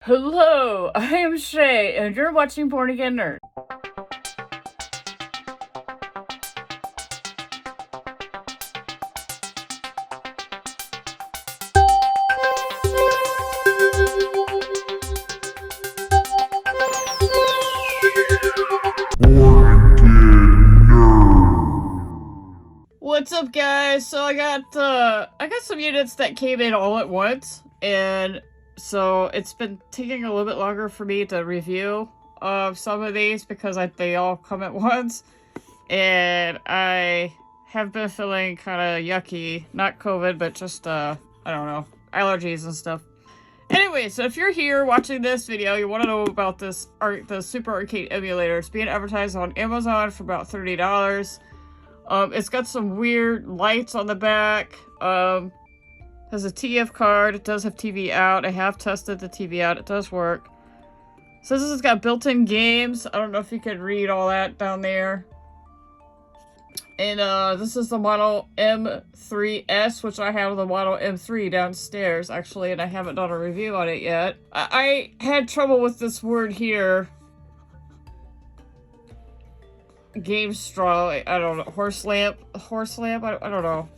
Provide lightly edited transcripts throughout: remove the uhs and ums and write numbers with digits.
Hello, I am Shay, and you're watching Born Again Nerd. What's up, guys? So I got some units that came in all at once, and so it's been taking a little bit longer for me to review some of these because they all come at once, and I have been feeling kind of yucky. Not COVID, but just I don't know, allergies and stuff. Anyway, so if you're here watching this video, you want to know about the Super Arcade Emulator. It's being advertised on Amazon for about $30. It's got some weird lights on the back. Has a TF card. It does have TV out. I have tested the TV out. It does work. Says this has got built-in games. I don't know if you can read all that down there. And this is the model M3S, which I have the model M3 downstairs, actually, and I haven't done a review on it yet. I had trouble with this word here. Game straw, I don't know, horse lamp, I don't know.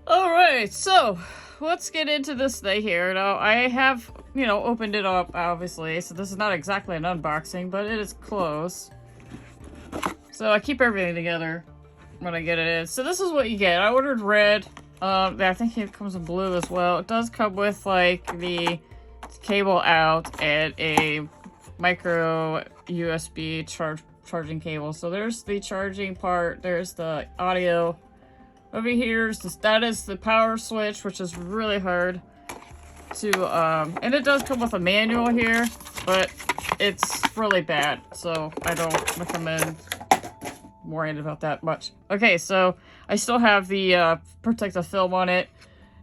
Alright, so let's get into this thing here. Now, I have, opened it up, obviously, so this is not exactly an unboxing, but it is close. So I keep everything together when I get it in. So this is what you get. I ordered red. I think it comes in blue as well. It does come with, like, the cable out and a micro USB charging cable. So there's the charging part, there's the audio. Over here that is the power switch, which is really hard to and it does come with a manual here, but it's really bad, so I don't recommend worrying about that much. Okay, so I still have the protective film on it.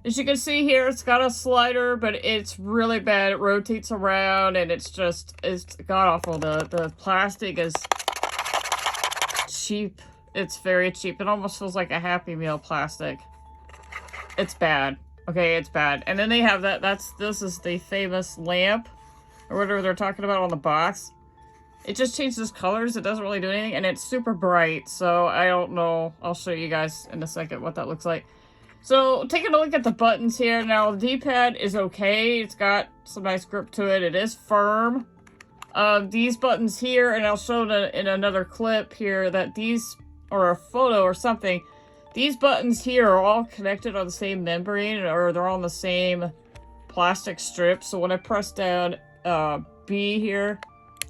As you can see here, it's got a slider, but it's really bad. It rotates around, and it's god-awful. The plastic is cheap. It's very cheap. It almost feels like a Happy Meal plastic. It's bad. Okay, it's bad. And then they have this is the famous lamp, or whatever they're talking about on the box. It just changes colors. It doesn't really do anything, and it's super bright, so I don't know. I'll show you guys in a second what that looks like. So, taking a look at the buttons here. Now, the D-pad is okay. It's got some nice grip to it. It is firm. These buttons here, and I'll show in another clip here that these, or a photo or something, these buttons here are all connected on the same membrane, or they're on the same plastic strip. So when I press down B here,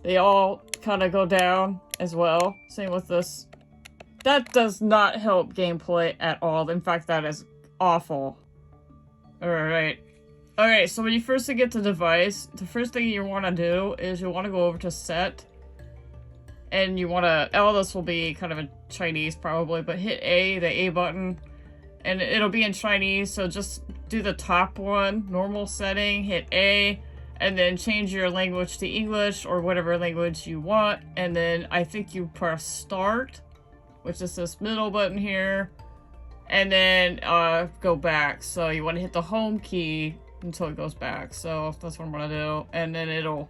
they all kind of go down as well. Same with this. That does not help gameplay at all. In fact, that is awful. Alright. Okay, so when you first get the device, the first thing you want to do is you want to go over to set. And you want to, all this will be kind of in Chinese probably, but hit A, the A button, and it'll be in Chinese. So just do the top one, normal setting, hit A, and then change your language to English or whatever language you want. And then I think you press start, which is this middle button here, and then go back. So you want to hit the home key until it goes back. So that's what I'm going to do. And then it'll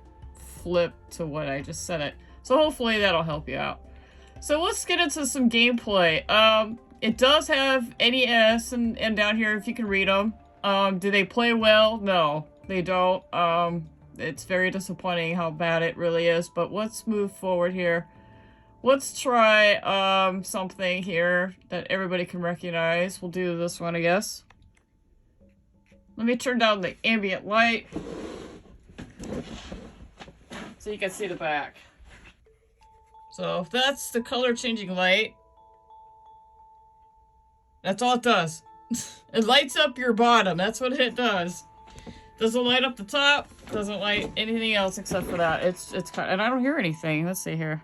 flip to what I just set it. So hopefully that'll help you out. So let's get into some gameplay. It does have NES and down here if you can read them. Do they play well? No, they don't. It's very disappointing how bad it really is, but let's move forward here. Let's try something here that everybody can recognize. We'll do this one, I guess. Let me turn down the ambient light so you can see the back. So if that's the color changing light, that's all it does. It lights up your bottom. That's what it does. Doesn't light up the top. Doesn't light anything else except for that. It's kind of, and I don't hear anything. Let's see here.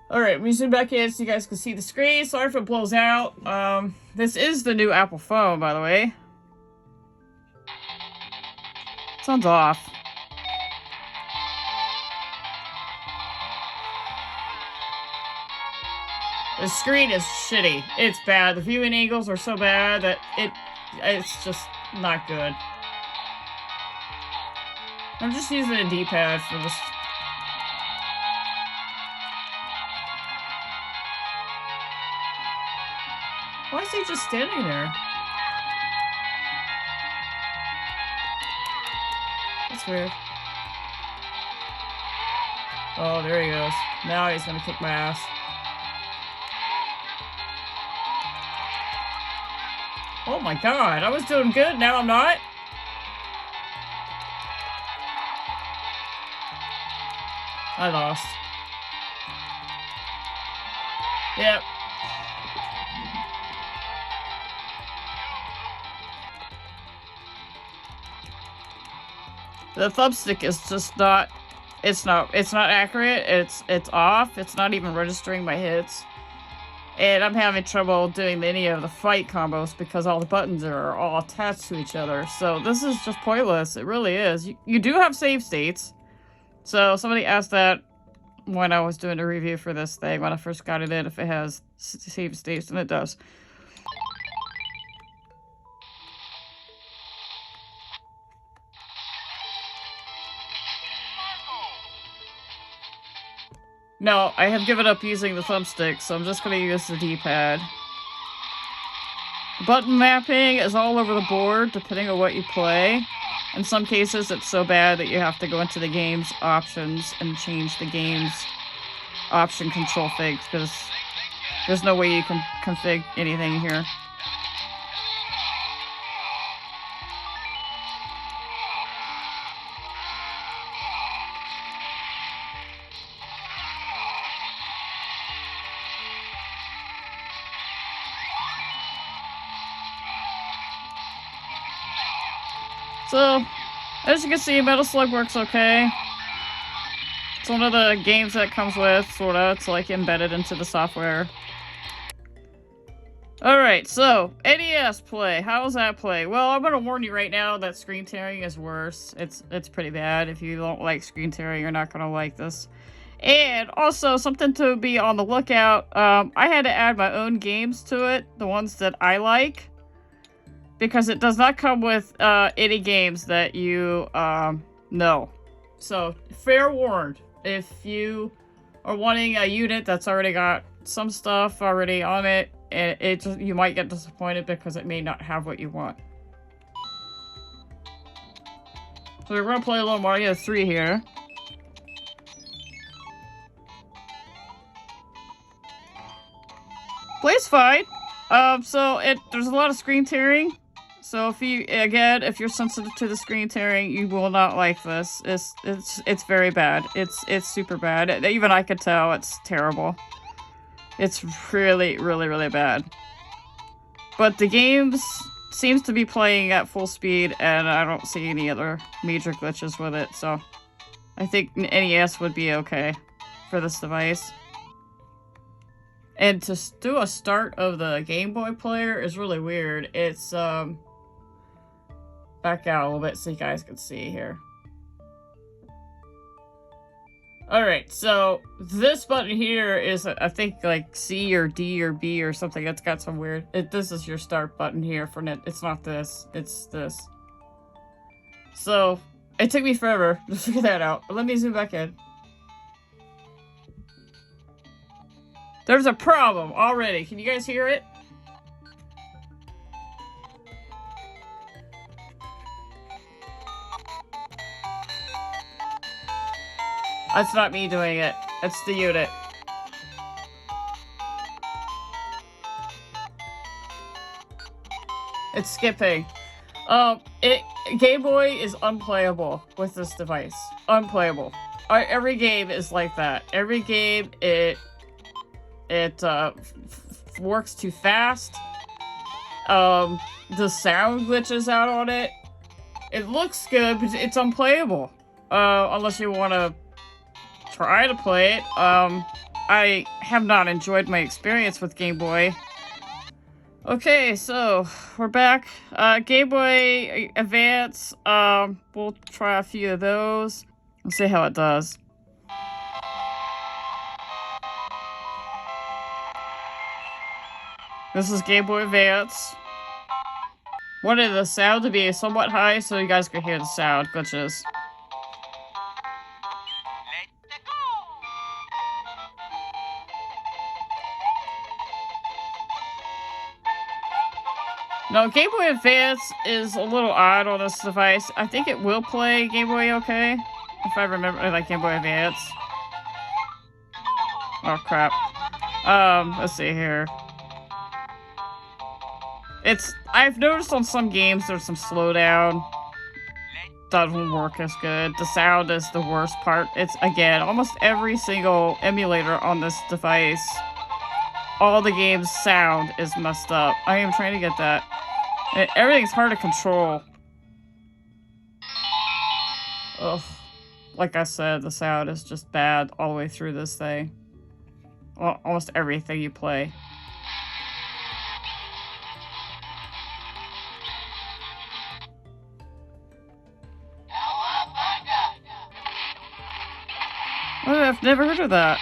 All right, let me zoom back in so you guys can see the screen. Sorry if it blows out. This is the new Apple phone, by the way. Sounds off. The screen is shitty. It's bad. The viewing angles are so bad that it's just not good. I'm just using a D-pad for this. Why is he just standing there? That's weird. Oh, there he goes. Now he's gonna kick my ass. Oh my god, I was doing good, now I'm not? I lost. Yep. The thumbstick is just not, it's not accurate, it's off, it's not even registering my hits. And I'm having trouble doing any of the fight combos because all the buttons are all attached to each other. So this is just pointless, it really is. You do have save states. So somebody asked that when I was doing a review for this thing, when I first got it in, if it has save states, and it does. No, I have given up using the thumbstick, so I'm just going to use the D-pad. Button mapping is all over the board, depending on what you play. In some cases, it's so bad that you have to go into the game's options and change the game's option control things, because there's no way you can config anything here. So, as you can see, Metal Slug works okay. It's one of the games that comes with, sorta. It's like embedded into the software. Alright, so, NES play. How does that play? Well, I'm gonna warn you right now that screen tearing is worse. It's pretty bad. If you don't like screen tearing, you're not gonna like this. And also, something to be on the lookout. I had to add my own games to it. The ones that I like. Because it does not come with any games that you know. So, fair warned. If you are wanting a unit that's already got some stuff already on it, you might get disappointed because it may not have what you want. So we're going to play a little Mario 3 here. Plays fine. So there's a lot of screen tearing. So if you're sensitive to the screen tearing, you will not like this. It's very bad. It's super bad. Even I could tell it's terrible. It's really, really, really bad. But the game seems to be playing at full speed, and I don't see any other major glitches with it, so I think NES would be okay for this device. And to do a start of the Game Boy player is really weird. It's, back out a little bit so you guys can see here. Alright, so this button here is, I think, like C or D or B or something. It's got some weird... this is your start button here for net. It's not this. It's this. So, it took me forever to figure that out. But let me zoom back in. There's a problem already. Can you guys hear it? That's not me doing it. It's the unit. It's skipping. Game Boy is unplayable with this device. Unplayable. Every game is like that. Every game, it works too fast. The sound glitches out on it. It looks good, but it's unplayable. Unless you want to try to play it. I have not enjoyed my experience with Game Boy. Okay, so we're back. Game Boy Advance. We'll try a few of those. We'll see how it does. This is Game Boy Advance. Wanted the sound to be somewhat high so you guys could hear the sound glitches. No, Game Boy Advance is a little odd on this device. I think it will play Game Boy okay, if I remember, like Game Boy Advance. Oh crap. Let's see here. I've noticed on some games there's some slowdown. Doesn't work as good. The sound is the worst part. It's, again, almost every single emulator on this device, all the game's sound is messed up. I am trying to get that. And everything's hard to control. Ugh. Like I said, the sound is just bad all the way through this thing. Well, almost everything you play. Oh, I've never heard of that.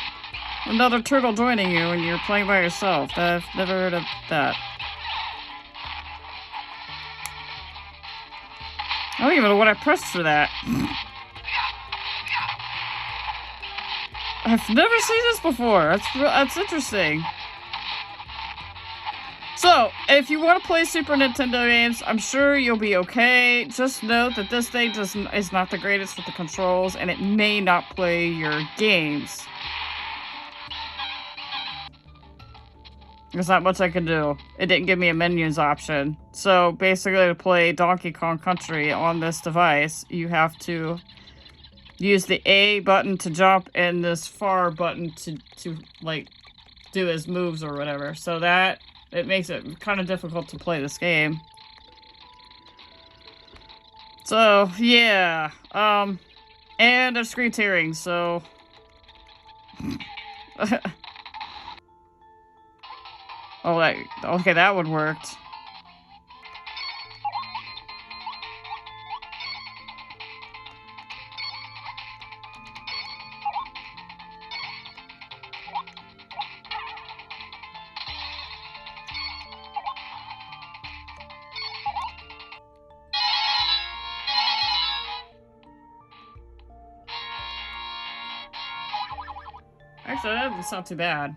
Another turtle joining you when you're playing by yourself. I've never heard of that. I don't even know what I pressed for that. I've never seen this before. That's interesting. So, if you want to play Super Nintendo games, I'm sure you'll be okay. Just note that this thing is not the greatest with the controls, and it may not play your games. There's not much I can do. It didn't give me a menus option. So, basically, to play Donkey Kong Country on this device, you have to use the A button to jump and this far button to like, do his moves or whatever. So that... it makes it kind of difficult to play this game. So, yeah. And there's screen tearing, so... oh, okay, that one worked. Actually, that doesn't sound too bad.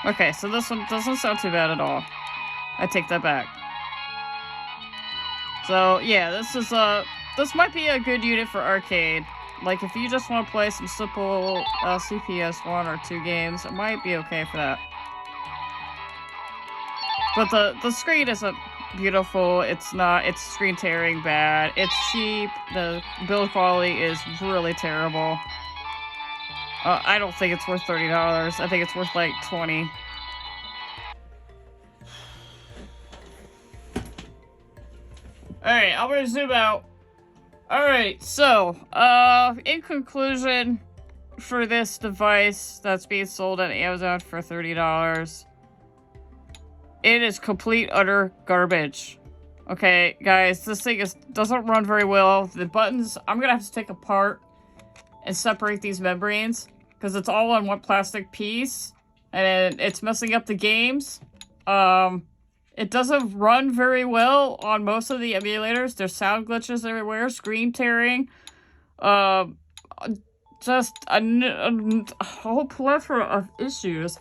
Okay, so this one doesn't sound too bad at all. I take that back. So, yeah, this might be a good unit for arcade. Like, if you just want to play some simple CPS 1 or 2 games, it might be okay for that. But the screen isn't beautiful. It's screen tearing bad. It's cheap. The build quality is really terrible. I don't think it's worth $30. I think it's worth like $20. Alright, I'm gonna zoom out. Alright, so, in conclusion, for this device that's being sold on Amazon for $30, it is complete, utter garbage. Okay, guys, this thing doesn't run very well. The buttons, I'm gonna have to take apart and separate these membranes, because it's all on one plastic piece, and it's messing up the games. It doesn't run very well on most of the emulators. There's sound glitches everywhere, screen tearing, just a whole plethora of issues.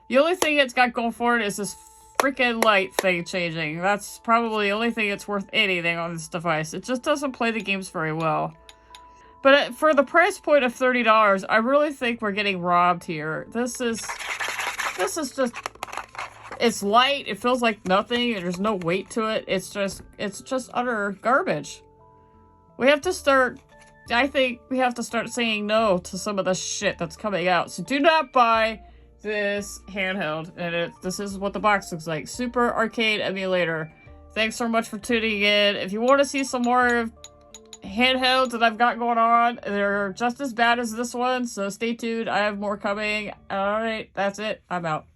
The only thing it's got going for it is this freaking light thing changing. That's probably the only thing that's worth anything on this device. It just doesn't play the games very well. But for the price point of $30, I really think we're getting robbed here. This is just, it's light, it feels like nothing, there's no weight to it. It's just utter garbage. We have to start, I think we have to start saying no to some of the shit that's coming out. So do not buy this handheld, and this is what the box looks like. Super Arcade Emulator. Thanks so much for tuning in. If you want to see some more handhelds that I've got going on, they're just as bad as this one, so stay tuned. I have more coming. Alright, that's it. I'm out.